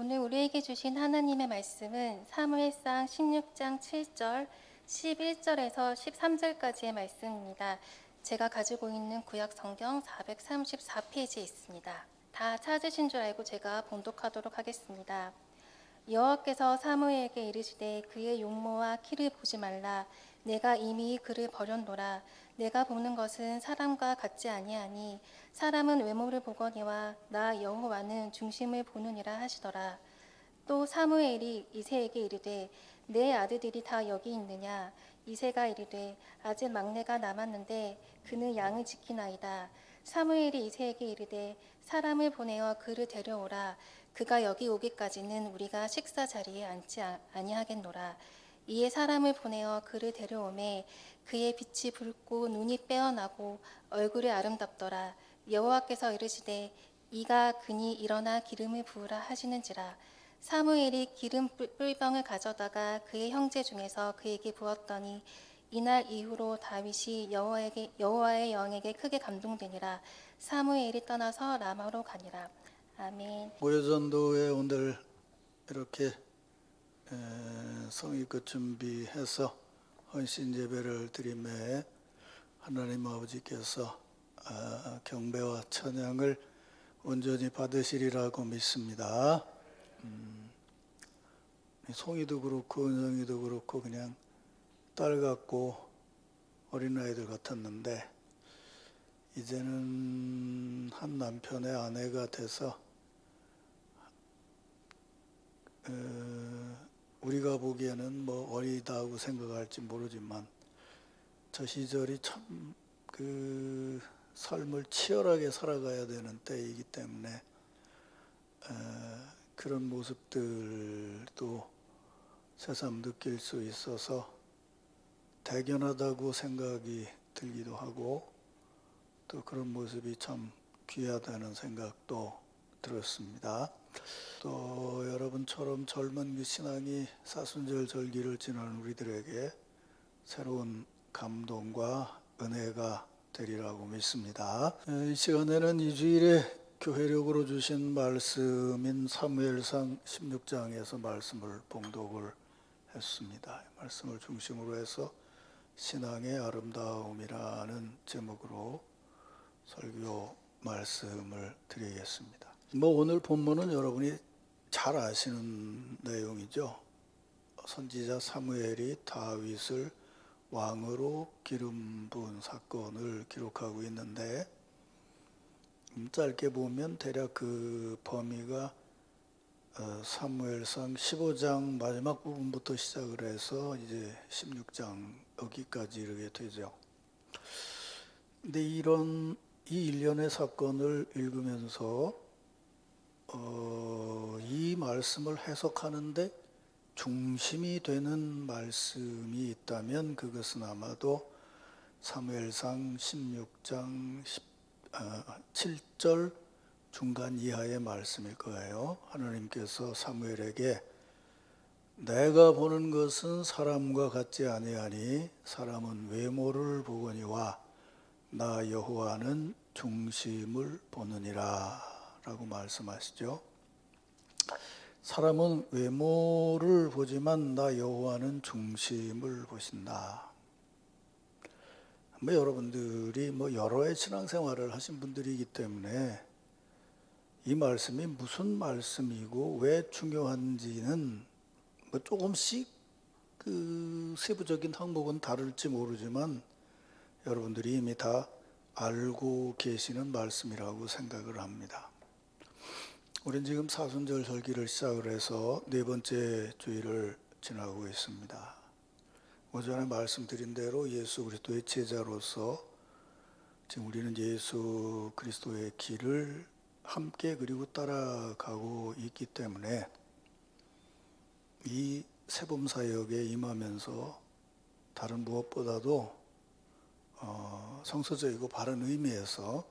오늘 우리에게 주신 하나님의 말씀은 사무엘상 16장 7절, 11절에서 13절까지의 말씀입니다. 제가 가지고 있는 구약 성경 434페이지에 있습니다. 다 찾으신 줄 알고 제가 봉독하도록 하겠습니다. 여호와께서 사무엘에게 이르시되 그의 용모와 키를 보지 말라. 내가 이미 그를 버렸노라. 내가 보는 것은 사람과 같지 아니하니 사람은 외모를 보거니와 나 여호와는 중심을 보느니라 하시더라. 또 사무엘이 이새에게 이르되 내 아들들이 다 여기 있느냐. 이새가 이르되 아직 막내가 남았는데 그는 양을 지키나이다. 사무엘이 이새에게 이르되 사람을 보내어 그를 데려오라. 그가 여기 오기까지는 우리가 식사 자리에 앉지 아니하겠노라. 이에 사람을 보내어 그를 데려오매 그의 빛이 붉고 눈이 빼어나고 얼굴이 아름답더라. 여호와께서 이르시되 이가 그니 일어나 기름을 부으라 하시는지라. 사무엘이 기름 뿔병을 가져다가 그의 형제 중에서 그에게 부었더니 이날 이후로 다윗이 여호와의 영에게 크게 감동되니라. 사무엘이 떠나서 라마로 가니라. 아멘. 모여전도회 오늘 이렇게 성의껏 준비해서 헌신 예배를 드림에 하나님 아버지께서 경배와 찬양을 온전히 받으시리라고 믿습니다. 송이도 그렇고 은영이도 그렇고 그냥 딸 같고 어린아이들 같았는데 이제는 한 남편의 아내가 돼서 우리가 보기에는 뭐 어리다고 생각할지 모르지만 저 시절이 참 그 삶을 치열하게 살아가야 되는 때이기 때문에 그런 모습들도 새삼 느낄 수 있어서 대견하다고 생각이 들기도 하고 또 그런 모습이 참 귀하다는 생각도 들었습니다. 또 여러분처럼 젊은 신앙이 사순절 절기를 지나는 우리들에게 새로운 감동과 은혜가 되리라고 믿습니다. 이 시간에는 이 주일에 교회력으로 주신 말씀인 사무엘상 16장에서 말씀을 봉독을 했습니다. 말씀을 중심으로 해서 신앙의 아름다움이라는 제목으로 설교 말씀을 드리겠습니다. 오늘 본문은 여러분이 잘 아시는 내용이죠. 선지자 사무엘이 다윗을 왕으로 기름 부은 사건을 기록하고 있는데 짧게 보면 대략 그 범위가 사무엘상 15장 마지막 부분부터 시작을 해서 이제 16장 여기까지 이르게 되죠. 근데 이 일련의 사건을 읽으면서 이 말씀을 해석하는데 중심이 되는 말씀이 있다면 그것은 아마도 사무엘상 16장 7절 중간 이하의 말씀일 거예요. 하나님께서 사무엘에게 내가 보는 것은 사람과 같지 아니하니 사람은 외모를 보거니와 나 여호와는 중심을 보느니라 라고 말씀하시죠. 사람은 외모를 보지만 나 여호와는 중심을 보신다. 여러분들이 여러 해 신앙생활을 하신 분들이기 때문에 이 말씀이 무슨 말씀이고 왜 중요한지는 조금씩 그 세부적인 항목은 다를지 모르지만 여러분들이 이미 다 알고 계시는 말씀이라고 생각을 합니다. 우리는 지금 사순절 절기를 시작을 해서 네 번째 주일을 지나고 있습니다. 오전에 말씀드린 대로 예수 그리스도의 제자로서 지금 우리는 예수 그리스도의 길을 함께 그리고 따라가고 있기 때문에 이 세범 사역에 임하면서 다른 무엇보다도 성서적이고 바른 의미에서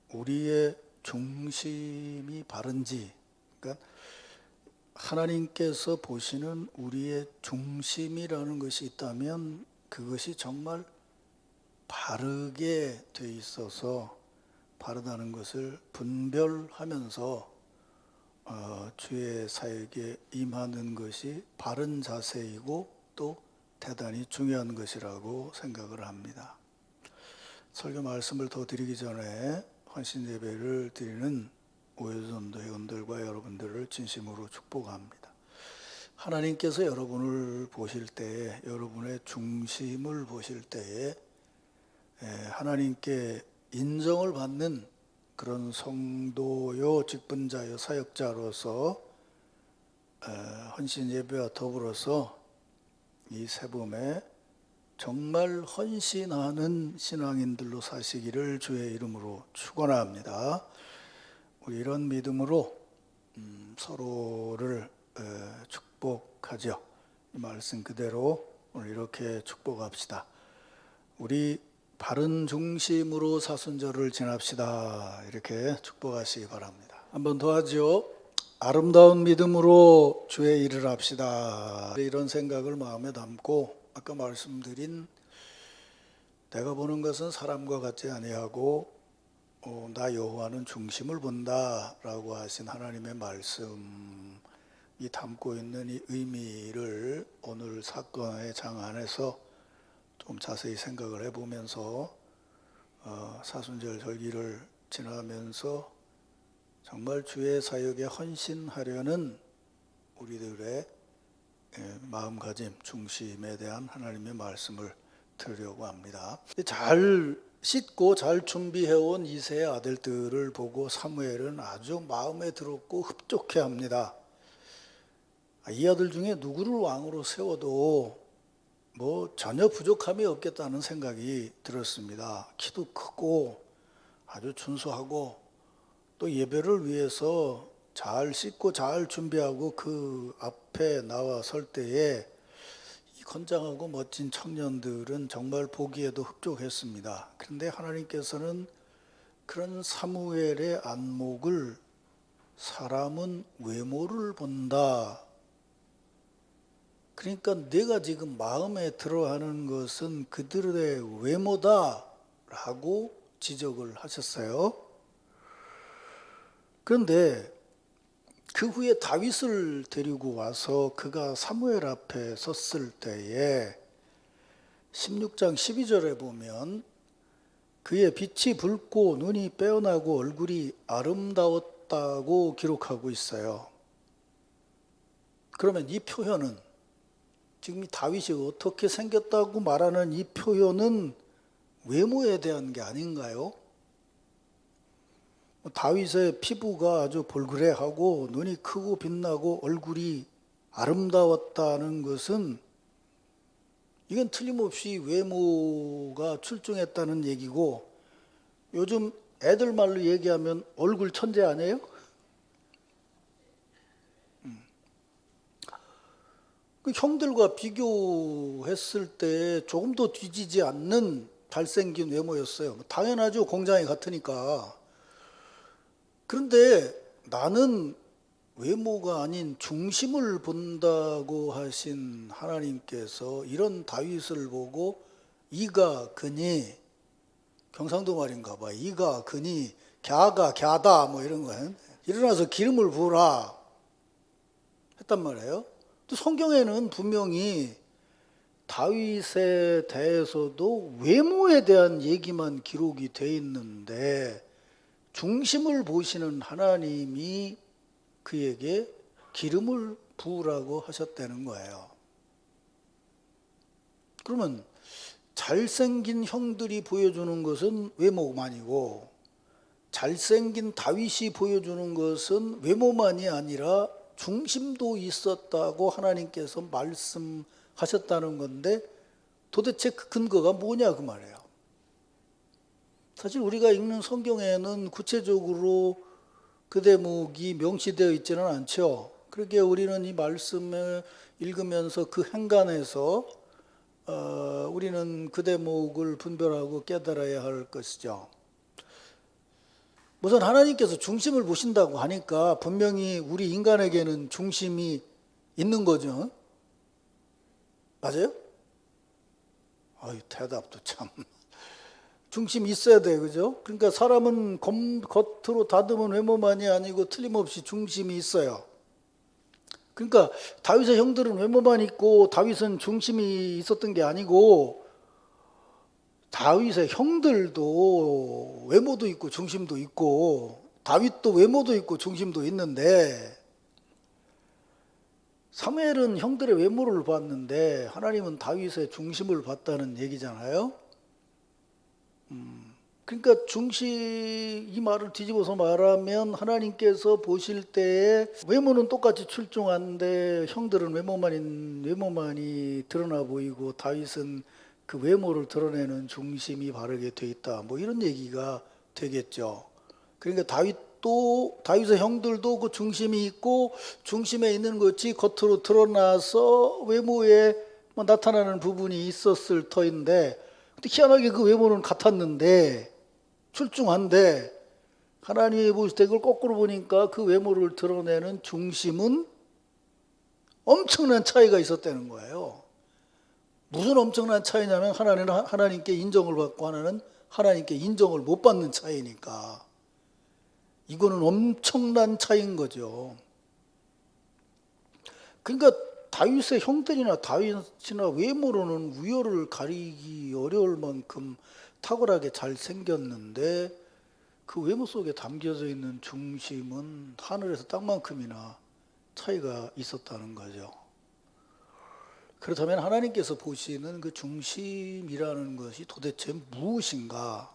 우리의 중심이 바른지, 그러니까 하나님께서 보시는 우리의 중심이라는 것이 있다면 그것이 정말 바르게 돼 있어서 바르다는 것을 분별하면서 주의 사역에 임하는 것이 바른 자세이고 또 대단히 중요한 것이라고 생각을 합니다. 설교 말씀을 더 드리기 전에 헌신 예배를 드리는 오해전도 회원들과 여러분들을 진심으로 축복합니다. 하나님께서 여러분을 보실 때에, 여러분의 중심을 보실 때에 하나님께 인정을 받는 그런 성도요, 직분자요, 사역자로서 헌신 예배와 더불어서 이 세봄에 정말 헌신하는 신앙인들로 사시기를 주의 이름으로 축원합니다. 우리 이런 믿음으로 서로를 축복하죠. 이 말씀 그대로 오늘 이렇게 축복합시다. 우리 바른 중심으로 사순절을 지납시다. 이렇게 축복하시기 바랍니다. 한번 더 하죠. 아름다운 믿음으로 주의 일을 합시다. 이런 생각을 마음에 담고 아까 말씀드린 내가 보는 것은 사람과 같지 아니하고 나 여호와는 중심을 본다라고 하신 하나님의 말씀이 담고 있는 이 의미를 오늘 사건의 장 안에서 좀 자세히 생각을 해보면서 사순절 절기를 지나면서 정말 주의 사역에 헌신하려는 우리들의 마음가짐, 중심에 대한 하나님의 말씀을 들으려고 합니다. 잘 씻고 잘 준비해온 이새의 아들들을 보고 사무엘은 아주 마음에 들었고 흡족해합니다. 이 아들 중에 누구를 왕으로 세워도 전혀 부족함이 없겠다는 생각이 들었습니다. 키도 크고 아주 준수하고 또 예배를 위해서 잘 씻고 잘 준비하고 그 앞에 나와 설 때에 이 건장하고 멋진 청년들은 정말 보기에도 흡족했습니다. 그런데 하나님께서는 그런 사무엘의 안목을 사람은 외모를 본다. 그러니까 내가 지금 마음에 들어하는 것은 그들의 외모다라고 지적을 하셨어요. 그런데 그 후에 다윗을 데리고 와서 그가 사무엘 앞에 섰을 때에 16장 12절에 보면 그의 빛이 붉고 눈이 빼어나고 얼굴이 아름다웠다고 기록하고 있어요. 그러면 이 표현은 지금 이 다윗이 어떻게 생겼다고 말하는 이 표현은 외모에 대한 게 아닌가요? 다윗의 피부가 아주 볼그레하고 눈이 크고 빛나고 얼굴이 아름다웠다는 것은 이건 틀림없이 외모가 출중했다는 얘기고 요즘 애들 말로 얘기하면 얼굴 천재 아니에요? 그 형들과 비교했을 때 조금 더 뒤지지 않는 잘생긴 외모였어요. 당연하죠. 공장이 같으니까. 그런데 나는 외모가 아닌 중심을 본다고 하신 하나님께서 이런 다윗을 보고 이가 그니, 경상도 말인가 봐. 이가 그니 갸가 갸다 이런 거예요. 일어나서 기름을 부으라 했단 말이에요. 또 성경에는 분명히 다윗에 대해서도 외모에 대한 얘기만 기록이 돼 있는데 중심을 보시는 하나님이 그에게 기름을 부으라고 하셨다는 거예요. 그러면 잘생긴 형들이 보여주는 것은 외모만이고 잘생긴 다윗이 보여주는 것은 외모만이 아니라 중심도 있었다고 하나님께서 말씀하셨다는 건데 도대체 그 근거가 뭐냐 그 말이에요. 사실 우리가 읽는 성경에는 구체적으로 그 대목이 명시되어 있지는 않죠. 그렇게 우리는 이 말씀을 읽으면서 그 행간에서 우리는 그 대목을 분별하고 깨달아야 할 것이죠. 우선 하나님께서 중심을 보신다고 하니까 분명히 우리 인간에게는 중심이 있는 거죠. 맞아요? 대답도 참 중심이 있어야 돼, 그죠? 그러니까 사람은 겉으로 다듬은 외모만이 아니고 틀림없이 중심이 있어요. 그러니까 다윗의 형들은 외모만 있고 다윗은 중심이 있었던 게 아니고 다윗의 형들도 외모도 있고 중심도 있고 다윗도 외모도 있고 중심도 있는데 사무엘은 형들의 외모를 봤는데 하나님은 다윗의 중심을 봤다는 얘기잖아요. 그러니까 이 말을 뒤집어서 말하면 하나님께서 보실 때에 외모는 똑같이 출중한데 형들은 외모만이 드러나 보이고 다윗은 그 외모를 드러내는 중심이 바르게 돼 있다. 뭐 이런 얘기가 되겠죠. 그러니까 다윗의 형들도 그 중심이 있고 중심에 있는 것이 겉으로 드러나서 외모에 나타나는 부분이 있었을 터인데 근데 희한하게 그 외모는 같았는데 출중한데 하나님이 보실 때 그걸 거꾸로 보니까 그 외모를 드러내는 중심은 엄청난 차이가 있었다는 거예요. 무슨 엄청난 차이냐면 하나는 하나님께 인정을 받고 하나는 하나님께 인정을 못 받는 차이니까 이거는 엄청난 차이인 거죠. 그러니까 다윗의 형들이나 다윗이나 외모로는 우열을 가리기 어려울 만큼 탁월하게 잘 생겼는데 그 외모 속에 담겨져 있는 중심은 하늘에서 땅만큼이나 차이가 있었다는 거죠. 그렇다면 하나님께서 보시는 그 중심이라는 것이 도대체 무엇인가?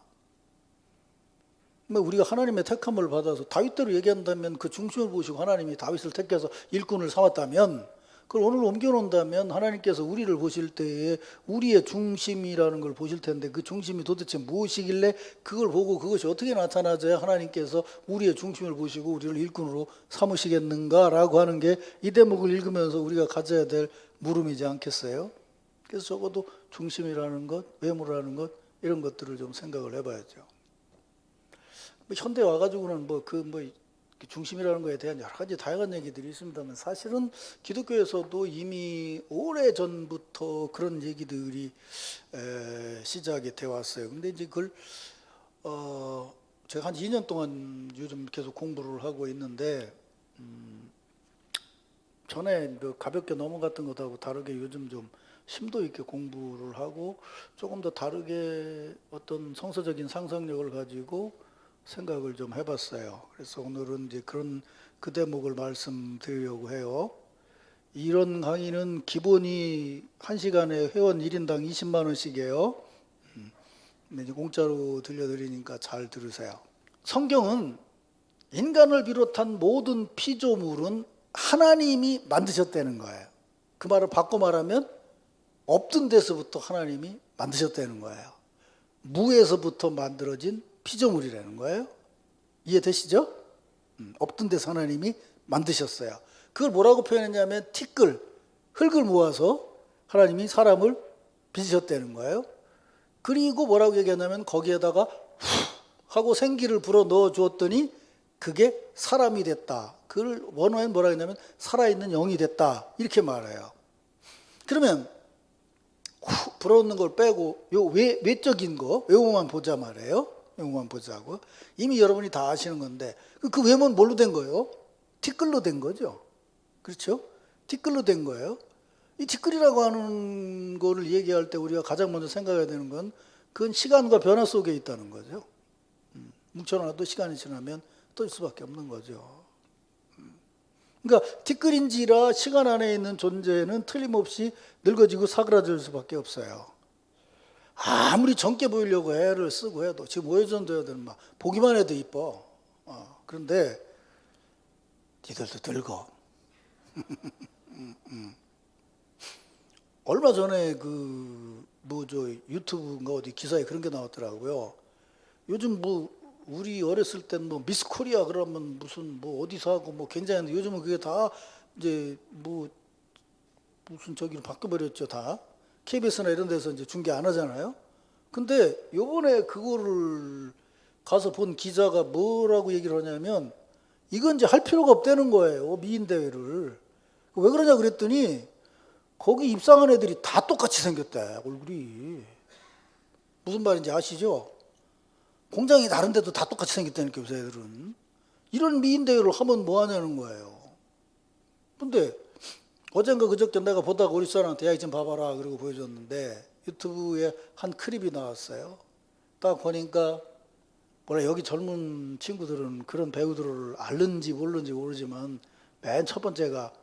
우리가 하나님의 택함을 받아서 다윗대로 얘기한다면 그 중심을 보시고 하나님이 다윗을 택해서 일꾼을 삼았다면 그걸 오늘 옮겨놓는다면 하나님께서 우리를 보실 때에 우리의 중심이라는 걸 보실 텐데 그 중심이 도대체 무엇이길래 그걸 보고 그것이 어떻게 나타나져야 하나님께서 우리의 중심을 보시고 우리를 일꾼으로 삼으시겠는가라고 하는 게 이 대목을 읽으면서 우리가 가져야 될 물음이지 않겠어요? 그래서 적어도 중심이라는 것, 외모라는 것 이런 것들을 좀 생각을 해봐야죠. 현대 와가지고는 중심이라는 것에 대한 여러 가지 다양한 얘기들이 있습니다만 사실은 기독교에서도 이미 오래 전부터 그런 얘기들이 시작이 되어 왔어요. 근데 이제 그걸 제가 한 2년 동안 요즘 계속 공부를 하고 있는데 전에 가볍게 넘어갔던 것하고 다르게 요즘 좀 심도 있게 공부를 하고 조금 더 다르게 어떤 성서적인 상상력을 가지고 생각을 좀 해봤어요. 그래서 오늘은 이제 그 대목을 말씀드리려고 해요. 이런 강의는 기본이 1시간에 회원 1인당 20만 원씩이에요. 근데 이제 공짜로 들려드리니까 잘 들으세요. 성경은 인간을 비롯한 모든 피조물은 하나님이 만드셨다는 거예요. 그 말을 바꿔 말하면 없던 데서부터 하나님이 만드셨다는 거예요. 무에서부터 만들어진 피조물이라는 거예요. 이해되시죠? 없던 데서 하나님이 만드셨어요. 그걸 뭐라고 표현했냐면 흙을 모아서 하나님이 사람을 빚으셨다는 거예요. 그리고 뭐라고 얘기하냐면 거기에다가 하고 생기를 불어 넣어 주었더니 그게 사람이 됐다. 그걸 원어에는 뭐라고 했냐면 살아있는 영이 됐다. 이렇게 말해요. 그러면 불어넣는 걸 빼고 요 외적인 거 외모만 보자 말이에요. 외모만 보자고. 이미 여러분이 다 아시는 건데 그 외모는 뭘로 된 거예요? 티끌로 된 거죠. 그렇죠? 티끌로 된 거예요. 이 티끌이라고 하는 거를 얘기할 때 우리가 가장 먼저 생각해야 되는 건 그건 시간과 변화 속에 있다는 거죠. 뭉쳐놔도 시간이 지나면 떠질 수밖에 없는 거죠. 그러니까 티끌인지라 시간 안에 있는 존재는 틀림없이 늙어지고 사그라들 수밖에 없어요. 아무리 젊게 보이려고 애를 쓰고 해도 지금 오해전도 애들은 막 보기만 해도 이뻐. 그런데 니들도 늙어. 얼마 전에 유튜브인가 어디 기사에 그런 게 나왔더라고요. 요즘 우리 어렸을 땐 미스 코리아 그러면 무슨 어디서 하고 굉장한데 요즘은 그게 다 이제 무슨 저기로 바꿔버렸죠. 다 KBS나 이런 데서 이제 중계 안 하잖아요. 근데 요번에 그거를 가서 본 기자가 뭐라고 얘기를 하냐면 이건 이제 할 필요가 없다는 거예요. 미인 대회를. 왜 그러냐 그랬더니 거기 입상한 애들이 다 똑같이 생겼대. 얼굴이. 무슨 말인지 아시죠? 공장이 다른데도 다 똑같이 생겼다니까 요새 애들은. 이런 미인 대회를 하면 뭐 하냐는 거예요. 근데 어젠가 그저께 내가 보다가 우리 사람한테 야, 좀 봐봐라 그러고 보여줬는데 유튜브에 한 클립이 나왔어요. 딱 보니까 뭐라 여기 젊은 친구들은 그런 배우들을 알는지 모르는지 모르지만 맨 첫 번째가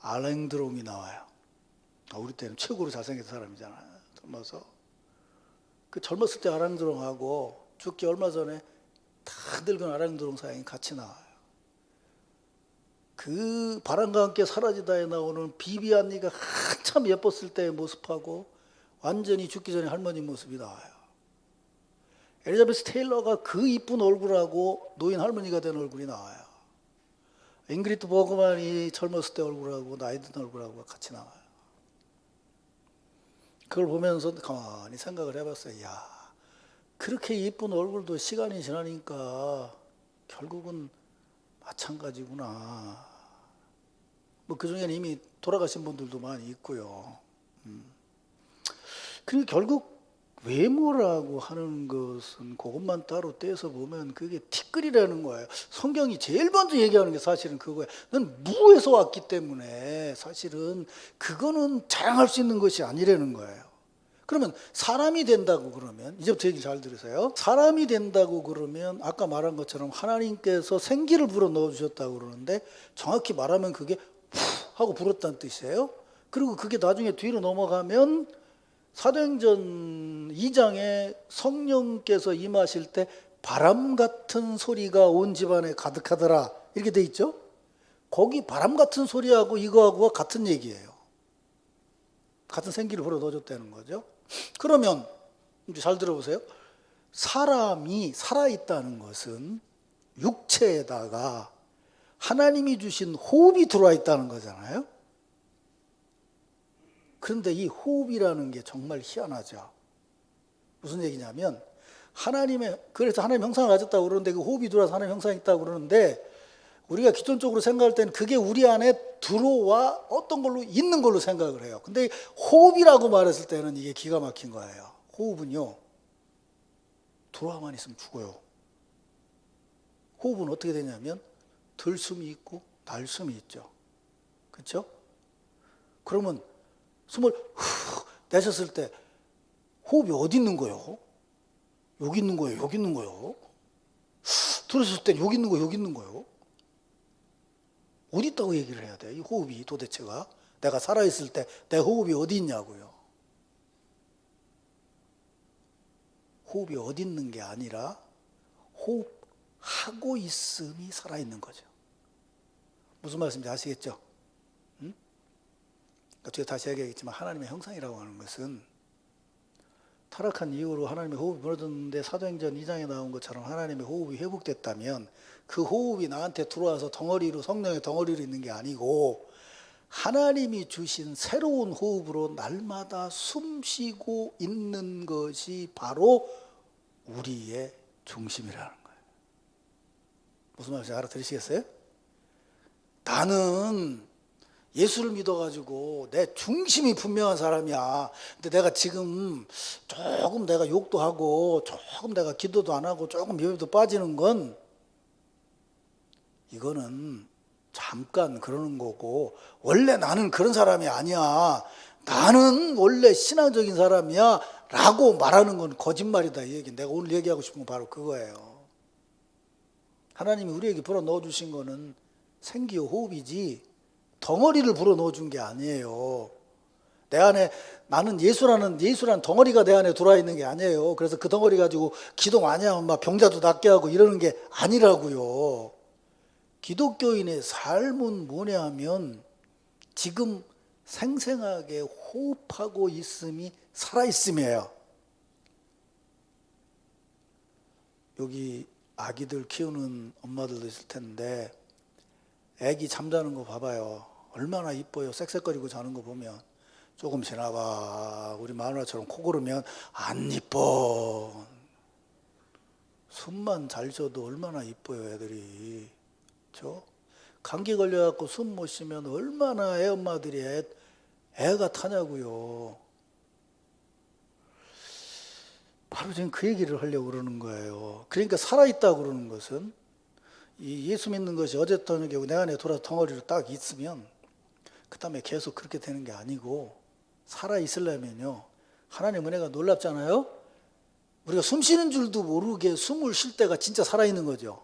알랭드롱이 나와요. 우리 때는 최고로 잘생긴 사람이잖아요. 젊어서. 그 젊었을 때 알랭드롱하고 죽기 얼마 전에 다 늙은 알랭드롱 사연이 같이 나와요. 그 바람과 함께 사라지다에 나오는 비비 언니가 한참 예뻤을 때의 모습하고 완전히 죽기 전에 할머니 모습이 나와요. 엘리자베스 테일러가 그 이쁜 얼굴하고 노인 할머니가 된 얼굴이 나와요. 잉그리트 버그만이 젊었을 때 얼굴하고 나이 든 얼굴하고 같이 나와요. 그걸 보면서 가만히 생각을 해봤어요. 야, 그렇게 이쁜 얼굴도 시간이 지나니까 결국은 마찬가지구나. 뭐 그중에는 이미 돌아가신 분들도 많이 있고요. 그리고 결국 외모라고 하는 것은 그것만 따로 떼서 보면 그게 티끌이라는 거예요. 성경이 제일 먼저 얘기하는 게 사실은 그거예요. 넌 무에서 왔기 때문에 사실은 그거는 자랑할 수 있는 것이 아니라는 거예요. 그러면 사람이 된다고 그러면 이제부터 얘기 잘 들으세요. 사람이 된다고 그러면 아까 말한 것처럼 하나님께서 생기를 불어 넣어주셨다고 그러는데 정확히 말하면 그게 후 하고 불었다는 뜻이에요. 그리고 그게 나중에 뒤로 넘어가면 사도행전 2장에 성령께서 임하실 때 바람 같은 소리가 온 집안에 가득하더라 이렇게 돼 있죠. 거기 바람 같은 소리하고 이거하고가 같은 얘기예요. 같은 생기를 불어 넣어줬다는 거죠. 그러면 이제 잘 들어보세요. 사람이 살아있다는 것은 육체에다가 하나님이 주신 호흡이 들어와 있다는 거잖아요. 그런데 이 호흡이라는 게 정말 희한하죠. 무슨 얘기냐면 그래서 하나님 형상을 가졌다고 그러는데 그 호흡이 들어와서 하나님 형상이 있다고 그러는데 우리가 기존적으로 생각할 때는 그게 우리 안에 들어와 어떤 걸로 있는 걸로 생각을 해요. 근데 호흡이라고 말했을 때는 이게 기가 막힌 거예요. 호흡은요, 들어와만 있으면 죽어요. 호흡은 어떻게 되냐면 들숨이 있고 날숨이 있죠. 그렇죠? 그러면 숨을 후 내셨을 때 호흡이 어디 있는 거예요? 여기 있는 거예요? 여기 있는 거예요? 들었을 때 여기 있는 거예요? 여기 있는 거예요? 어디 있다고 얘기를 해야 돼? 이 호흡이 도대체가 내가 살아있을 때 내 호흡이 어디 있냐고요. 호흡이 어디 있는 게 아니라 호흡하고 있음이 살아있는 거죠. 무슨 말씀인지 아시겠죠? 제가 다시 얘기하겠지만 하나님의 형상이라고 하는 것은 타락한 이후로 하나님의 호흡이 무너졌는데 사도행전 2장에 나온 것처럼 하나님의 호흡이 회복됐다면 그 호흡이 나한테 들어와서 덩어리로 성령의 덩어리로 있는 게 아니고 하나님이 주신 새로운 호흡으로 날마다 숨쉬고 있는 것이 바로 우리의 중심이라는 거예요. 무슨 말인지 알아들으시겠어요? 나는 예수를 믿어가지고 내 중심이 분명한 사람이야. 근데 내가 지금 조금 내가 욕도 하고 조금 내가 기도도 안 하고 조금 예배도 빠지는 건 이거는 잠깐 그러는 거고 원래 나는 그런 사람이 아니야. 나는 원래 신앙적인 사람이야 라고 말하는 건 거짓말이다 이 얘기. 내가 오늘 얘기하고 싶은 건 바로 그거예요. 하나님이 우리에게 불어 넣어주신 거는 생기요 호흡이지 덩어리를 불어 넣어준 게 아니에요. 내 안에 나는 예수라는 덩어리가 내 안에 들어와 있는 게 아니에요. 그래서 그 덩어리 가지고 기도 많이 하면 막 병자도 낫게 하고 이러는 게 아니라고요. 기독교인의 삶은 뭐냐 하면 지금 생생하게 호흡하고 있음이 살아있음이에요. 여기 아기들 키우는 엄마들도 있을 텐데 애기 잠자는 거 봐봐요. 얼마나 이뻐요. 쌕쌕거리고 자는 거 보면. 조금 지나봐. 우리 마누라처럼 코 고르면 안 이뻐. 숨만 잘 쉬어도 얼마나 이뻐요 애들이. 그렇죠? 감기 걸려갖고 숨 못 쉬면 얼마나 애 엄마들이 애가 타냐고요. 바로 지금 그 얘기를 하려고 그러는 거예요. 그러니까 살아있다고 그러는 것은 이 예수 믿는 것이 어제 저녁에 내 안에 돌아서 덩어리로 딱 있으면 그 다음에 계속 그렇게 되는 게 아니고 살아있으려면요. 하나님 은혜가 놀랍잖아요. 우리가 숨 쉬는 줄도 모르게 숨을 쉴 때가 진짜 살아있는 거죠.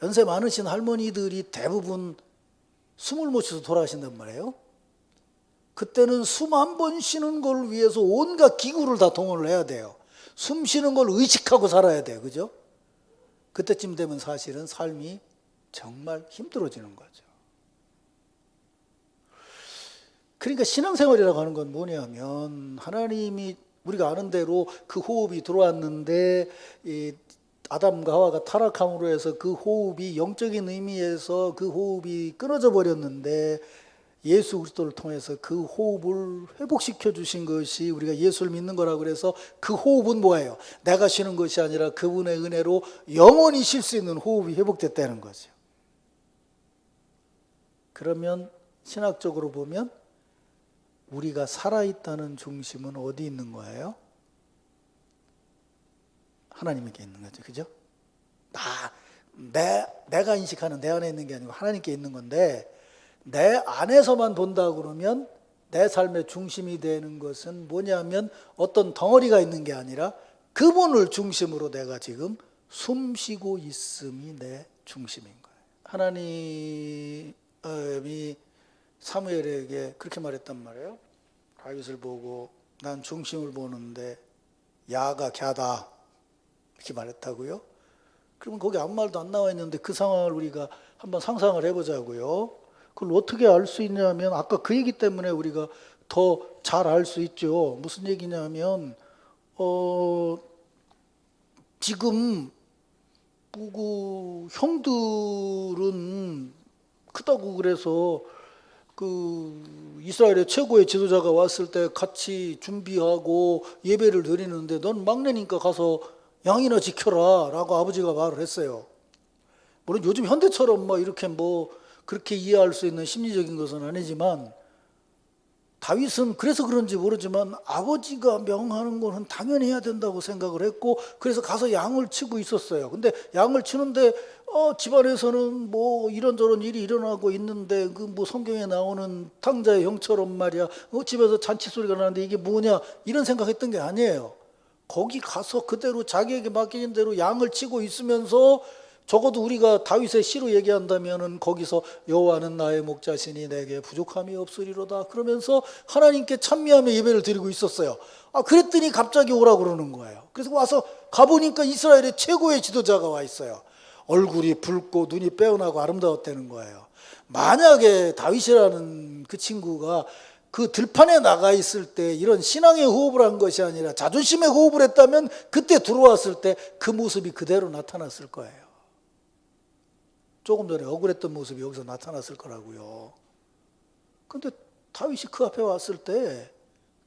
연세 많으신 할머니들이 대부분 숨을 못 쉬어서 돌아가신단 말이에요. 그때는 숨 한 번 쉬는 걸 위해서 온갖 기구를 다 동원을 해야 돼요. 숨 쉬는 걸 의식하고 살아야 돼요. 그죠? 그때쯤 되면 사실은 삶이 정말 힘들어지는 거죠. 그러니까 신앙생활이라고 하는 건 뭐냐면 하나님이 우리가 아는 대로 그 호흡이 들어왔는데 이 아담과 하와가 타락함으로 해서 그 호흡이 영적인 의미에서 그 호흡이 끊어져 버렸는데 예수 그리스도를 통해서 그 호흡을 회복시켜 주신 것이 우리가 예수를 믿는 거라고 그래서 그 호흡은 뭐예요? 내가 쉬는 것이 아니라 그분의 은혜로 영원히 쉴 수 있는 호흡이 회복됐다는 거죠. 그러면 신학적으로 보면 우리가 살아있다는 중심은 어디 있는 거예요? 하나님께 있는 거죠. 그죠? 내가 인식하는 내 안에 있는 게 아니고 하나님께 있는 건데 내 안에서만 본다 그러면 내 삶의 중심이 되는 것은 뭐냐면 어떤 덩어리가 있는 게 아니라 그분을 중심으로 내가 지금 숨 쉬고 있음이 내 중심인 거예요. 하나님이 사무엘에게 그렇게 말했단 말이에요. 다윗을 보고 난 중심을 보는데 야가 갸다 이렇게 말했다고요. 그러면 거기 아무 말도 안 나와 있는데 그 상황을 우리가 한번 상상을 해보자고요. 그걸 어떻게 알 수 있냐면 아까 그 얘기 때문에 우리가 더 잘 알 수 있죠. 무슨 얘기냐면 지금 그 형들은 크다고 그래서 그 이스라엘의 최고의 지도자가 왔을 때 같이 준비하고 예배를 드리는데 넌 막내니까 가서 양이나 지켜라 라고 아버지가 말을 했어요. 물론 요즘 현대처럼 막 이렇게 뭐 그렇게 이해할 수 있는 심리적인 것은 아니지만 다윗은 그래서 그런지 모르지만 아버지가 명하는 거는 당연히 해야 된다고 생각을 했고 그래서 가서 양을 치고 있었어요. 근데 양을 치는데 집안에서는 뭐 이런저런 일이 일어나고 있는데 그 뭐 성경에 나오는 탕자의 형처럼 말이야 집에서 잔치 소리가 나는데 이게 뭐냐 이런 생각했던 게 아니에요. 거기 가서 그대로 자기에게 맡겨진 대로 양을 치고 있으면서 적어도 우리가 다윗의 시로 얘기한다면은 거기서 여호와는 나의 목자시니 내게 부족함이 없으리로다 그러면서 하나님께 찬미하며 예배를 드리고 있었어요. 그랬더니 갑자기 오라고 그러는 거예요. 그래서 와서 가보니까 이스라엘의 최고의 지도자가 와 있어요. 얼굴이 붉고 눈이 빼어나고 아름다웠다는 거예요. 만약에 다윗이라는 그 친구가 그 들판에 나가 있을 때 이런 신앙의 호흡을 한 것이 아니라 자존심의 호흡을 했다면 그때 들어왔을 때 그 모습이 그대로 나타났을 거예요. 조금 전에 억울했던 모습이 여기서 나타났을 거라고요. 그런데 다윗이 그 앞에 왔을 때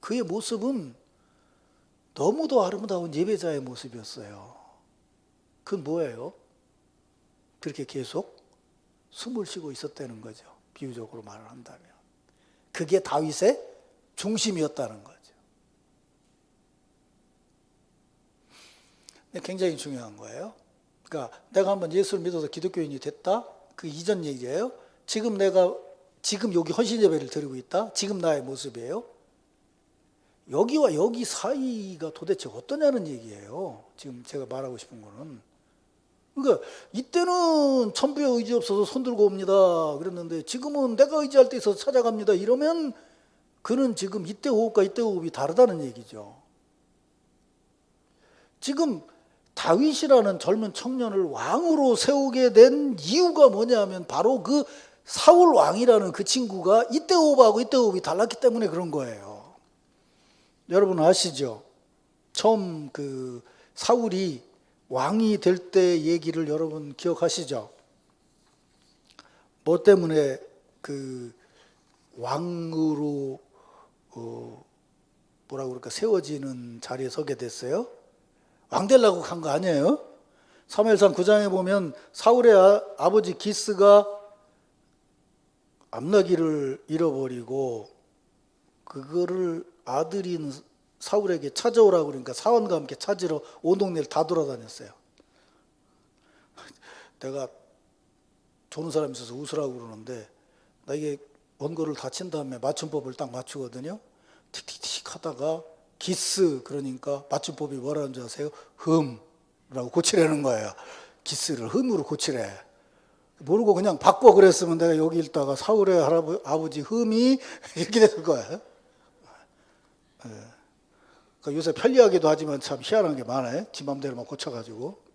그의 모습은 너무도 아름다운 예배자의 모습이었어요. 그건 뭐예요? 그렇게 계속 숨을 쉬고 있었다는 거죠. 비유적으로 말을 한다면. 그게 다윗의 중심이었다는 거죠. 굉장히 중요한 거예요. 그러니까 내가 한번 예수를 믿어서 기독교인이 됐다? 그 이전 얘기예요. 지금 여기 헌신 예배를 드리고 있다? 지금 나의 모습이에요. 여기와 여기 사이가 도대체 어떠냐는 얘기예요. 지금 제가 말하고 싶은 거는. 그러니까 이때는 천부의 의지 없어서 손 들고 옵니다. 그랬는데 지금은 내가 의지할 때 있어서 찾아갑니다. 이러면 그는 지금 이때 호흡과 이때 호흡이 다르다는 얘기죠. 지금 다윗이라는 젊은 청년을 왕으로 세우게 된 이유가 뭐냐면 바로 그 사울 왕이라는 그 친구가 이때 호흡하고 이때 호흡이 달랐기 때문에 그런 거예요. 여러분 아시죠? 처음 그 사울이 왕이 될 때 얘기를 여러분 기억하시죠? 뭐 때문에 그 왕으로 뭐라고 그럴까 세워지는 자리에 서게 됐어요? 왕 되려고 간 거 아니에요? 사무엘상 9장에 보면 사울의 아버지 기스가 암나기를 잃어버리고 그거를 아들인 사울에게 찾아오라고 그러니까 사원과 함께 찾으러 온 동네를 다 돌아다녔어요. 내가 조는 사람이 있어서 웃으라고 그러는데 나 이게 원고를 다 친 다음에 맞춤법을 딱 맞추거든요. 틱틱틱 하다가 기스 그러니까 맞춤법이 뭐라는 줄 아세요? 흠라고 고치라는 거예요. 기스를 흠으로 고치래. 모르고 그냥 바꿔 그랬으면 내가 여기 있다가 사울의 아버지 흠이 이렇게 됐을 거예요. 그러니까 요새 편리하기도 하지만 참 희한한 게 많아요. 지 맘대로만 고쳐가지고.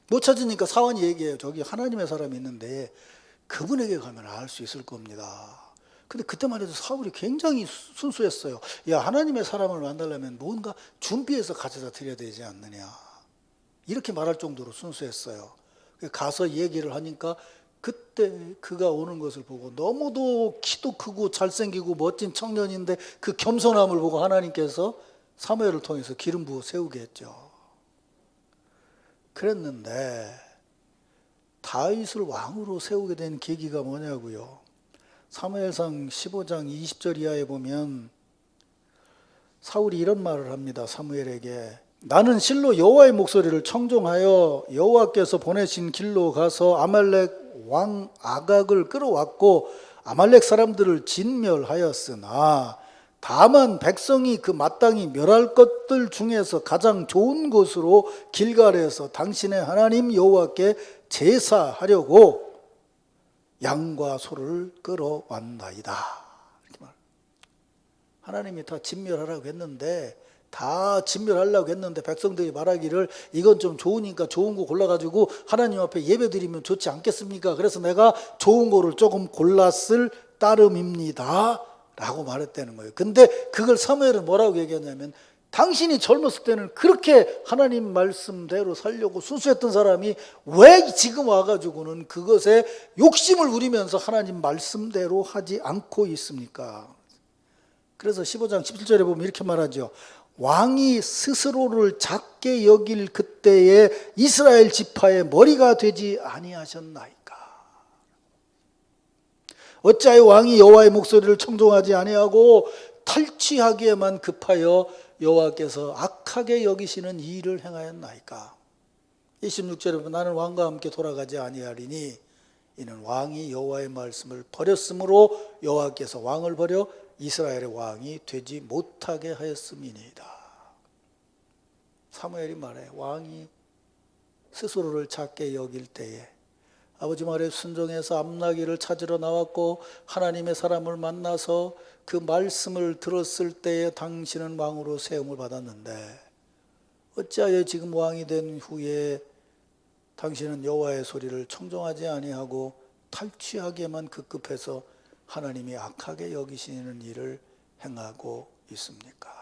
못 찾으니까 사원이 얘기해요. 저기 하나님의 사람이 있는데 그분에게 가면 알 수 있을 겁니다. 근데 그때만 해도 사울이 굉장히 순수했어요. 야, 하나님의 사람을 만나려면 뭔가 준비해서 가져다 드려야 되지 않느냐. 이렇게 말할 정도로 순수했어요. 가서 얘기를 하니까 그때 그가 오는 것을 보고 너무도 키도 크고 잘생기고 멋진 청년인데 그 겸손함을 보고 하나님께서 사무엘을 통해서 기름 부어 세우게 했죠. 그랬는데 다윗을 왕으로 세우게 된 계기가 뭐냐고요. 사무엘상 15장 20절 이하에 보면 사울이 이런 말을 합니다. 사무엘에게 나는 실로 여호와의 목소리를 청종하여 여호와께서 보내신 길로 가서 아말렉 왕 아각을 끌어왔고 아말렉 사람들을 진멸하였으나 다만 백성이 그 마땅히 멸할 것들 중에서 가장 좋은 곳으로 길갈에서 당신의 하나님 여호와께 제사하려고 양과 소를 끌어왔나이다. 이렇게 말. 하나님이 다 진멸하라고 했는데 다 진멸하려고 했는데 백성들이 말하기를 이건 좀 좋으니까 좋은 거 골라가지고 하나님 앞에 예배드리면 좋지 않겠습니까? 그래서 내가 좋은 거를 조금 골랐을 따름입니다 라고 말했다는 거예요. 근데 그걸 사무엘은 뭐라고 얘기하냐면 당신이 젊었을 때는 그렇게 하나님 말씀대로 살려고 순수했던 사람이 왜 지금 와가지고는 그것에 욕심을 부리면서 하나님 말씀대로 하지 않고 있습니까? 그래서 15장 17절에 보면 이렇게 말하죠. 왕이 스스로를 작게 여길 그때에 이스라엘 지파의 머리가 되지 아니하셨나이까. 어찌하여 왕이 여호와의 목소리를 청종하지 아니하고 탈취하기에만 급하여 여호와께서 악하게 여기시는 이 일을 행하였나이까. 26절에 보면 나는 왕과 함께 돌아가지 아니하리니 이는 왕이 여호와의 말씀을 버렸으므로 여호와께서 왕을 버려 이스라엘의 왕이 되지 못하게 하였음이니이다. 사무엘이 말해 왕이 스스로를 작게 여길 때에 아버지 말에 순종해서 암나기를 찾으러 나왔고 하나님의 사람을 만나서 그 말씀을 들었을 때에 당신은 왕으로 세움을 받았는데 어찌하여 지금 왕이 된 후에 당신은 여호와의 소리를 청종하지 아니하고 탈취하기에만 급급해서 하나님이 악하게 여기시는 일을 행하고 있습니까?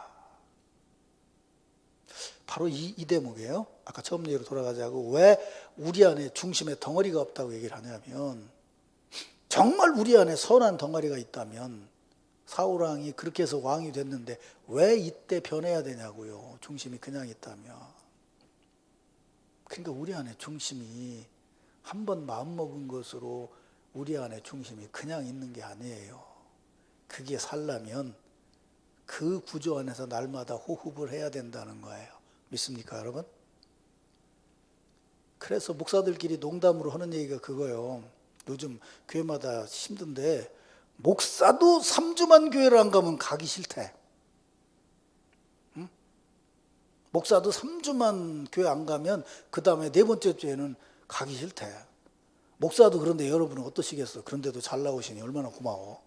바로 이 대목이에요. 아까 처음 얘기로 돌아가자고 왜 우리 안에 중심에 덩어리가 없다고 얘기를 하냐면 정말 우리 안에 선한 덩어리가 있다면 사울왕이 그렇게 해서 왕이 됐는데 왜 이때 변해야 되냐고요. 중심이 그냥 있다면. 그러니까 우리 안에 중심이 한번 마음먹은 것으로 우리 안에 중심이 그냥 있는 게 아니에요. 그게 살려면 그 구조 안에서 날마다 호흡을 해야 된다는 거예요. 믿습니까, 여러분? 그래서 목사들끼리 농담으로 하는 얘기가 그거예요. 요즘 교회마다 힘든데 목사도 3주만 교회를 안 가면 가기 싫대. 응? 목사도 3주만 교회 안 가면 그 다음에 네 번째 주에는 가기 싫대. 목사도 그런데 여러분은 어떠시겠어? 그런데도 잘 나오시니 얼마나 고마워.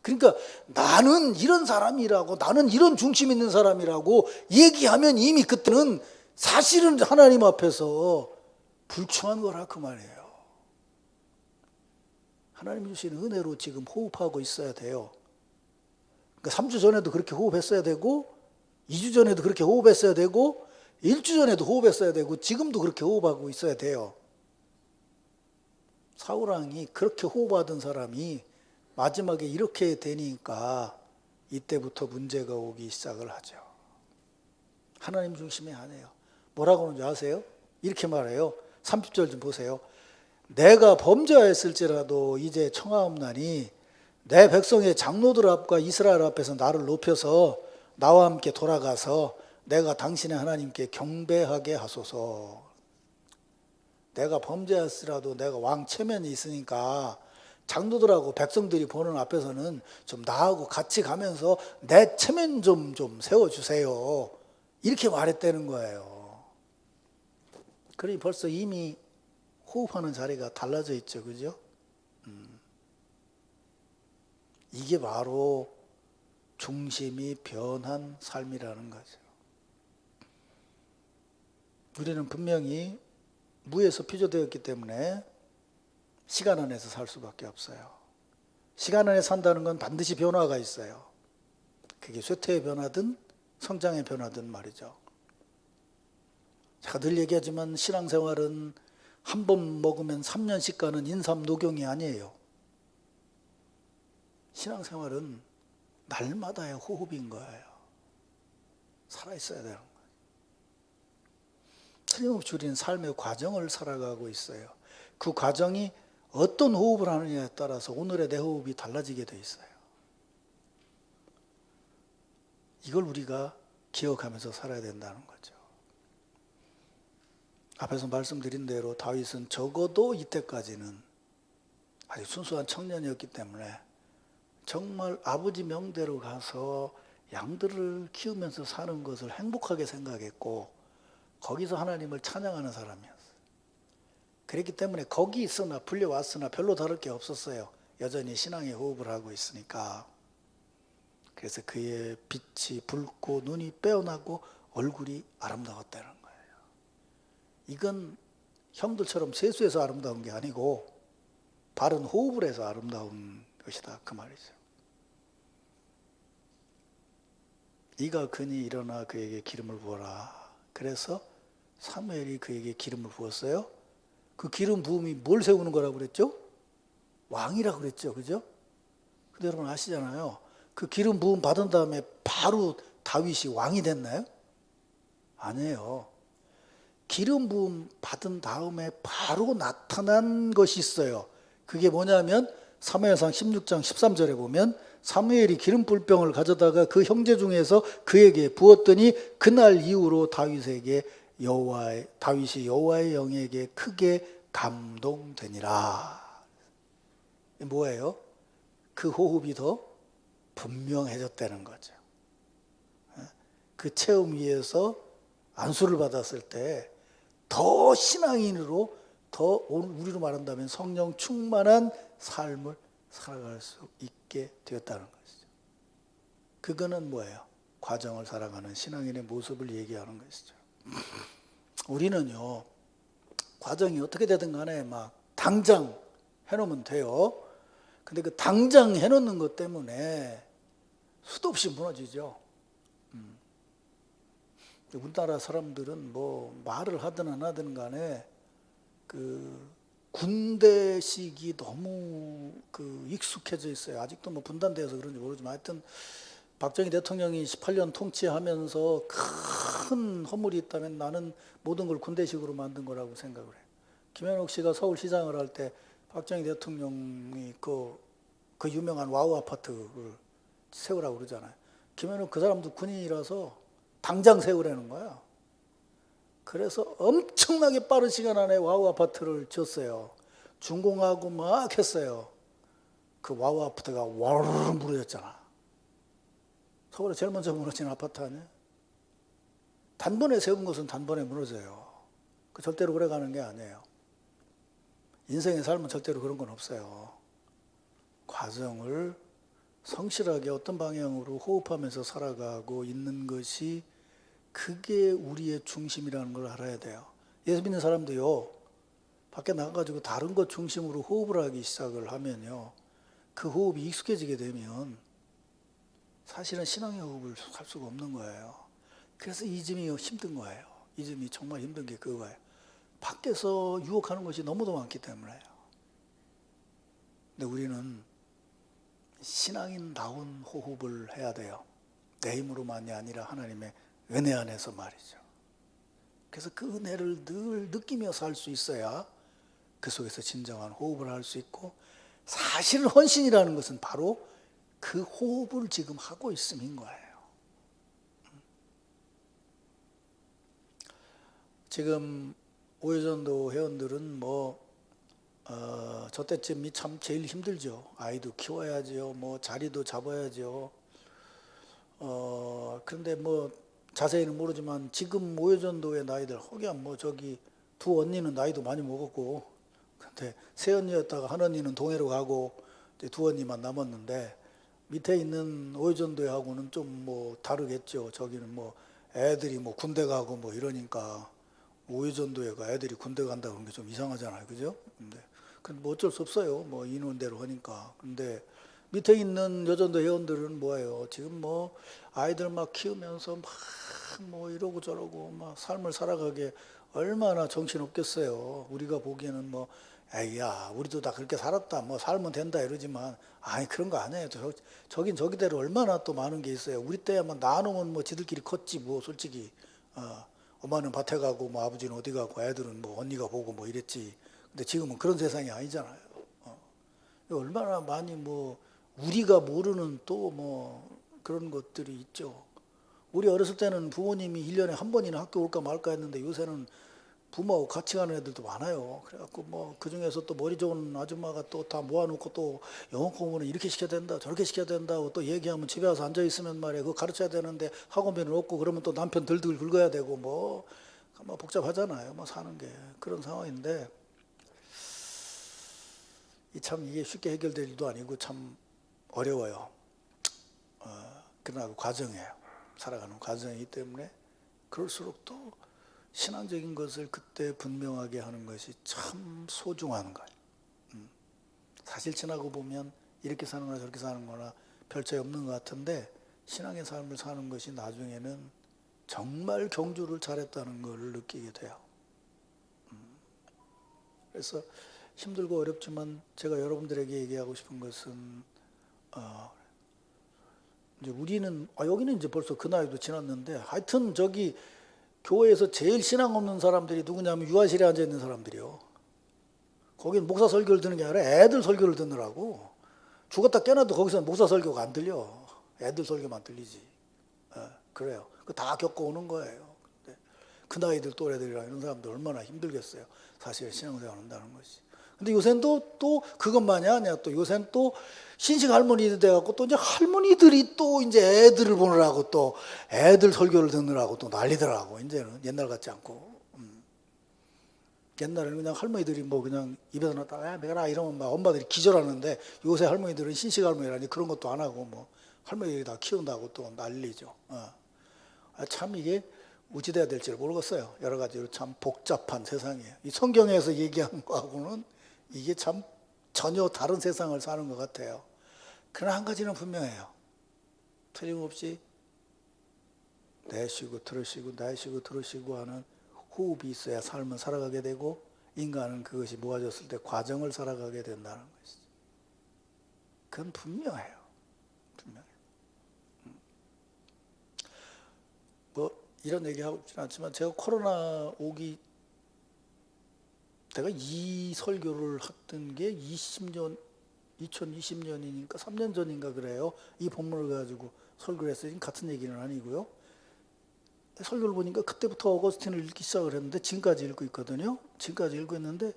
그러니까 나는 이런 사람이라고 나는 이런 중심 있는 사람이라고 얘기하면 이미 그때는 사실은 하나님 앞에서 불충한 거라 그 말이에요. 하나님 주신 은혜로 지금 호흡하고 있어야 돼요. 그러니까 3주 전에도 그렇게 호흡했어야 되고 2주 전에도 그렇게 호흡했어야 되고 1주 전에도 호흡했어야 되고 지금도 그렇게 호흡하고 있어야 돼요. 사울왕이 그렇게 호흡하던 사람이 마지막에 이렇게 되니까 이때부터 문제가 오기 시작을 하죠. 하나님 중심이 아니에요. 뭐라고 하는지 아세요? 이렇게 말해요. 30절 좀 보세요. 내가 범죄하였을지라도 이제 청하옵나니 내 백성의 장로들 앞과 이스라엘 앞에서 나를 높여서 나와 함께 돌아가서 내가 당신의 하나님께 경배하게 하소서. 내가 범죄했으라도 내가 왕 체면이 있으니까 장로들하고 백성들이 보는 앞에서는 좀 나하고 같이 가면서 내 체면 좀 세워주세요. 이렇게 말했다는 거예요. 그러니 벌써 이미 호흡하는 자리가 달라져 있죠. 그죠? 이게 바로 중심이 변한 삶이라는 거죠. 우리는 분명히 무에서 피조되었기 때문에 시간 안에서 살 수밖에 없어요. 시간 안에 산다는 건 반드시 변화가 있어요. 그게 쇠퇴의 변화든 성장의 변화든 말이죠. 제가 늘 얘기하지만 신앙생활은 한 번 먹으면 3년씩 가는 인삼녹용이 아니에요. 신앙생활은 날마다의 호흡인 거예요. 살아있어야 되는 거예요. 틀림없이 우리는 삶의 과정을 살아가고 있어요. 그 과정이 어떤 호흡을 하느냐에 따라서 오늘의 내 호흡이 달라지게 돼 있어요. 이걸 우리가 기억하면서 살아야 된다는 거죠. 앞에서 말씀드린 대로 다윗은 적어도 이때까지는 아주 순수한 청년이었기 때문에 정말 아버지 명대로 가서 양들을 키우면서 사는 것을 행복하게 생각했고 거기서 하나님을 찬양하는 사람이었어요. 그렇기 때문에 거기 있으나 불려왔으나 별로 다를 게 없었어요. 여전히 신앙의 호흡을 하고 있으니까. 그래서 그의 빛이 붉고 눈이 빼어나고 얼굴이 아름다웠다는 거예요. 이건 형들처럼 세수해서 아름다운 게 아니고 바른 호흡을 해서 아름다운 것이다 그 말이죠. 이가 그니 일어나 그에게 기름을 부어라. 그래서 사무엘이 그에게 기름을 부었어요. 그 기름 부음이 뭘 세우는 거라고 그랬죠? 왕이라고 그랬죠. 그죠? 근데 여러분 아시잖아요. 그 기름 부음 받은 다음에 바로 다윗이 왕이 됐나요? 아니에요. 기름 부음 받은 다음에 바로 나타난 것이 있어요. 그게 뭐냐면 사무엘상 16장 13절에 보면 사무엘이 기름 불병을 가져다가 그 형제 중에서 그에게 부었더니 그날 이후로 다윗이 여호와의 영에게 크게 감동되니라. 뭐예요? 그 호흡이 더 분명해졌다는 거죠. 그 체험 위에서 안수를 받았을 때 더 신앙인으로 더 우리로 말한다면 성령 충만한 삶을 살아갈 수 있게 되었다는 것이죠. 그거는 뭐예요? 과정을 살아가는 신앙인의 모습을 얘기하는 것이죠. 우리는요, 과정이 어떻게 되든 간에 막 당장 해놓으면 돼요. 근데 그 당장 해놓는 것 때문에 수도 없이 무너지죠. 우리나라 사람들은 뭐 말을 하든 안 하든 간에 그 군대식이 너무 익숙해져 있어요. 아직도 뭐 분단돼서 그런지 모르지만 하여튼 박정희 대통령이 18년 통치하면서 큰 허물이 있다면 나는 모든 걸 군대식으로 만든 거라고 생각을 해요. 김현옥 씨가 서울시장을 할 때 박정희 대통령이 그 유명한 와우 아파트를 세우라고 그러잖아요. 김현옥 그 사람도 군인이라서 당장 세우라는 거야. 그래서 엄청나게 빠른 시간 안에 와우 아파트를 지었어요. 준공하고 막 했어요. 그 와우 아파트가 와르르 무너졌잖아. 서울에 제일 먼저 무너진 아파트 아니에요? 단번에 세운 것은 단번에 무너져요. 그 절대로 오래 가는 게 아니에요. 인생의 삶은 절대로 그런 건 없어요. 과정을 성실하게 어떤 방향으로 호흡하면서 살아가고 있는 것이 그게 우리의 중심이라는 걸 알아야 돼요. 예수 믿는 사람도요, 밖에 나가가지고 다른 것 중심으로 호흡을 하기 시작을 하면요, 그 호흡이 익숙해지게 되면 사실은 신앙의 호흡을 할 수가 없는 거예요. 그래서 이즘이 힘든 거예요. 이즘이 정말 힘든 게 그거예요. 밖에서 유혹하는 것이 너무도 많기 때문에요. 근데 우리는 신앙인다운 호흡을 해야 돼요. 내 힘으로만이 아니라 하나님의 은혜 안에서 말이죠. 그래서 그 은혜를 늘 느끼며 살 수 있어야 그 속에서 진정한 호흡을 할 수 있고 사실은 헌신이라는 것은 바로 그 호흡을 지금 하고 있음인 거예요. 지금 오해전도 회원들은 저 때쯤이 참 제일 힘들죠. 아이도 키워야죠. 자리도 잡아야죠. 그런데 자세히는 모르지만 지금 오해전도의 나이들 혹여 저기 두 언니는 나이도 많이 먹었고, 근데 세 언니였다가 한 언니는 동해로 가고 이제 두 언니만 남았는데, 밑에 있는 오해전도회하고는 좀 다르겠죠. 저기는 애들이 군대 가고 이러니까 오해전도회가 애들이 군대 간다 그런 게 좀 이상하잖아요, 그죠? 근데 어쩔 수 없어요. 인원대로 하니까. 근데 밑에 있는 여전도 회원들은 뭐예요? 지금 아이들 막 키우면서 막 이러고 저러고 막 삶을 살아가게 얼마나 정신 없겠어요. 우리가 보기에는 에이야, 우리도 다 그렇게 살았다. 살면 된다 이러지만, 아니, 그런 거 아니에요. 저긴 저기대로 얼마나 또 많은 게 있어요. 우리 때야 나누면 지들끼리 컸지, 솔직히. 엄마는 밭에 가고, 아버지는 어디 가고, 애들은 언니가 보고 이랬지. 근데 지금은 그런 세상이 아니잖아요. 얼마나 많이 우리가 모르는 또 그런 것들이 있죠. 우리 어렸을 때는 부모님이 1년에 한 번이나 학교 올까 말까 했는데, 요새는 부모하고 같이 가는 애들도 많아요. 그래갖고 그 중에서 또 머리 좋은 아줌마가 또 다 모아놓고 또 영어 공부는 이렇게 시켜야 된다, 저렇게 시켜야 된다고 또 얘기하면 집에 와서 앉아 있으면 말이야, 그거 가르쳐야 되는데 학원비는 없고, 그러면 또 남편 들들 긁어야 되고 복잡하잖아요. 사는 게 그런 상황인데, 이게 쉽게 해결될 일도 아니고 참 어려워요. 그러나 과정이에요. 살아가는 과정이기 때문에 그럴수록 또 신앙적인 것을 그때 분명하게 하는 것이 참 소중한 거예요. 사실 지나고 보면 이렇게 사는 거나 저렇게 사는 거나 별 차이 없는 것 같은데, 신앙의 삶을 사는 것이 나중에는 정말 경주를 잘했다는 걸 느끼게 돼요. 그래서 힘들고 어렵지만 제가 여러분들에게 얘기하고 싶은 것은, 이제 우리는 여기는 이제 벌써 그 나이도 지났는데, 하여튼 저기 교회에서 제일 신앙 없는 사람들이 누구냐면 유아실에 앉아 있는 사람들이요. 거긴 목사 설교를 듣는 게 아니라 애들 설교를 듣느라고. 죽었다 깨어나도 거기서 목사 설교가 안 들려. 애들 설교만 들리지. 그래요. 그거 다 겪어오는 거예요. 근데 그 나이들 또래들이랑 이런 사람들 얼마나 힘들겠어요. 사실 신앙생활 한다는 것이. 근데 요새는 또 그것만이 아니야. 또 요새는 또 신식 할머니들 돼갖고 또 이제 할머니들이 또 이제 애들을 보느라고 또 애들 설교를 듣느라고 또 난리더라고. 이제는 옛날 같지 않고. 옛날에는 그냥 할머니들이 그냥 입에서 나다가 야 먹어라 이러면 막 엄마들이 기절하는데, 요새 할머니들은 신식 할머니라니 그런 것도 안 하고 할머니들이 다 키운다고 또 난리죠. 참 이게 어찌 돼야 될지 모르겠어요. 여러 가지로 참 복잡한 세상이에요. 이 성경에서 얘기한 거하고는 이게 참 전혀 다른 세상을 사는 것 같아요. 그러나 한 가지는 분명해요. 틀림없이 내쉬고 들으시고 내쉬고 들으시고 하는 호흡이 있어야 삶을 살아가게 되고, 인간은 그것이 모아졌을 때 과정을 살아가게 된다는 것이죠. 그건 분명해요. 분명해요. 이런 얘기하고 싶지는 않지만, 제가 코로나 오기, 내가 이 설교를 했던 게 2020년이니까 3년 전인가 그래요. 이 본문을 가지고 설교를 했어요. 같은 얘기는 아니고요. 설교를 보니까 그때부터 어거스틴을 읽기 시작을 했는데 지금까지 읽고 있거든요. 지금까지 읽고 있는데,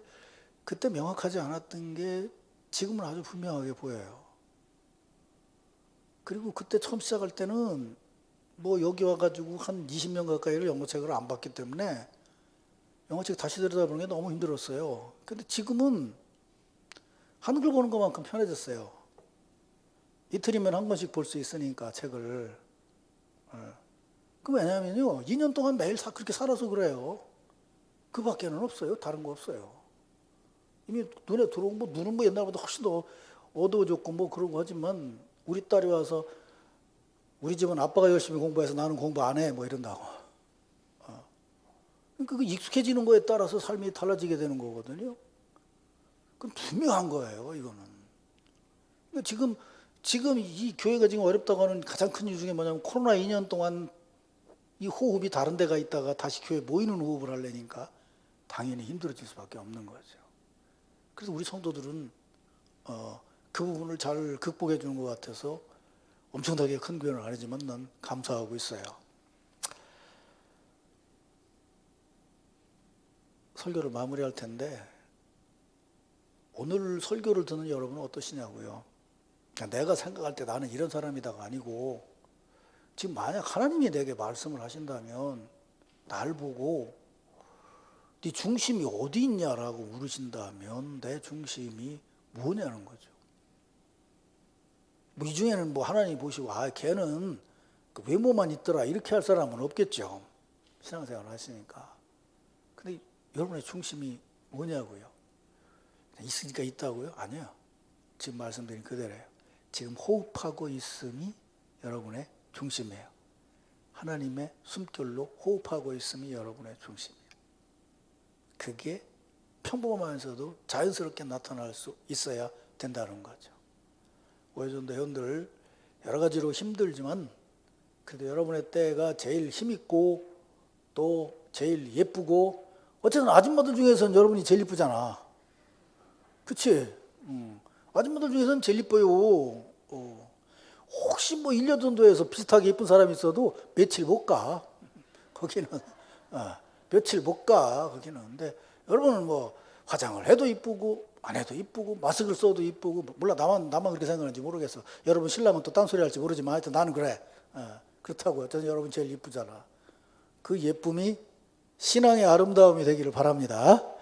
그때 명확하지 않았던 게 지금은 아주 분명하게 보여요. 그리고 그때 처음 시작할 때는 여기 와가지고 한 20년 가까이를 영어책을 안 봤기 때문에 영어책 다시 들여다보는 게 너무 힘들었어요. 근데 지금은 한글 보는 것만큼 편해졌어요. 이틀이면 한 권씩 볼 수 있으니까 책을. 그 왜냐면요, 2년 동안 매일 그렇게 살아서 그래요. 그 밖에는 없어요. 다른 거 없어요. 이미 눈에 들어온 눈은 옛날보다 훨씬 더 어두워졌고 그런 거 하지만, 우리 딸이 와서 우리 집은 아빠가 열심히 공부해서 나는 공부 안 해 이런다고. 그러니까 그 익숙해지는 거에 따라서 삶이 달라지게 되는 거거든요. 그건 분명한 거예요, 이거는. 그러니까 지금 이 교회가 지금 어렵다고 하는 가장 큰 이유 중에 뭐냐면, 코로나 2년 동안 이 호흡이 다른 데가 있다가 다시 교회 모이는 호흡을 하려니까 당연히 힘들어질 수밖에 없는 거죠. 그래서 우리 성도들은 그 부분을 잘 극복해 주는 것 같아서 엄청나게 큰 교회는 아니지만 난 감사하고 있어요. 설교를 마무리할 텐데 오늘 설교를 듣는 여러분은 어떠시냐고요. 내가 생각할 때 나는 이런 사람이다가 아니고 지금 만약 하나님이 내게 말씀을 하신다면 날 보고 네 중심이 어디 있냐라고 물으신다면 내 중심이 뭐냐는 거죠. 이 중에는 하나님이 보시고 걔는 그 외모만 있더라 이렇게 할 사람은 없겠죠. 신앙생활을 하시니까. 근데 여러분의 중심이 뭐냐고요. 있으니까 있다고요? 아니요. 지금 말씀드린 그대로예요. 지금 호흡하고 있음이 여러분의 중심이에요. 하나님의 숨결로 호흡하고 있음이 여러분의 중심이에요. 그게 평범하면서도 자연스럽게 나타날 수 있어야 된다는 거죠. 오해전도회원들 여러 가지로 힘들지만 그래도 여러분의 때가 제일 힘있고 또 제일 예쁘고 어쨌든 아줌마들 중에서는 여러분이 제일 예쁘잖아. 그치? 아줌마들 중에서는 제일 예뻐요. 혹시 1년 정도에서 비슷하게 예쁜 사람이 있어도 며칠 못 가. 거기는 며칠 못 가. 거기는. 근데 여러분은 화장을 해도 이쁘고 안 해도 이쁘고 마스크를 써도 이쁘고 몰라 나만 그렇게 생각하는지 모르겠어. 여러분 신랑은 또 딴소리 할지 모르지만 하여튼 나는 그래. 그렇다고요. 저는 여러분 제일 이쁘잖아. 그 예쁨이 신앙의 아름다움이 되기를 바랍니다.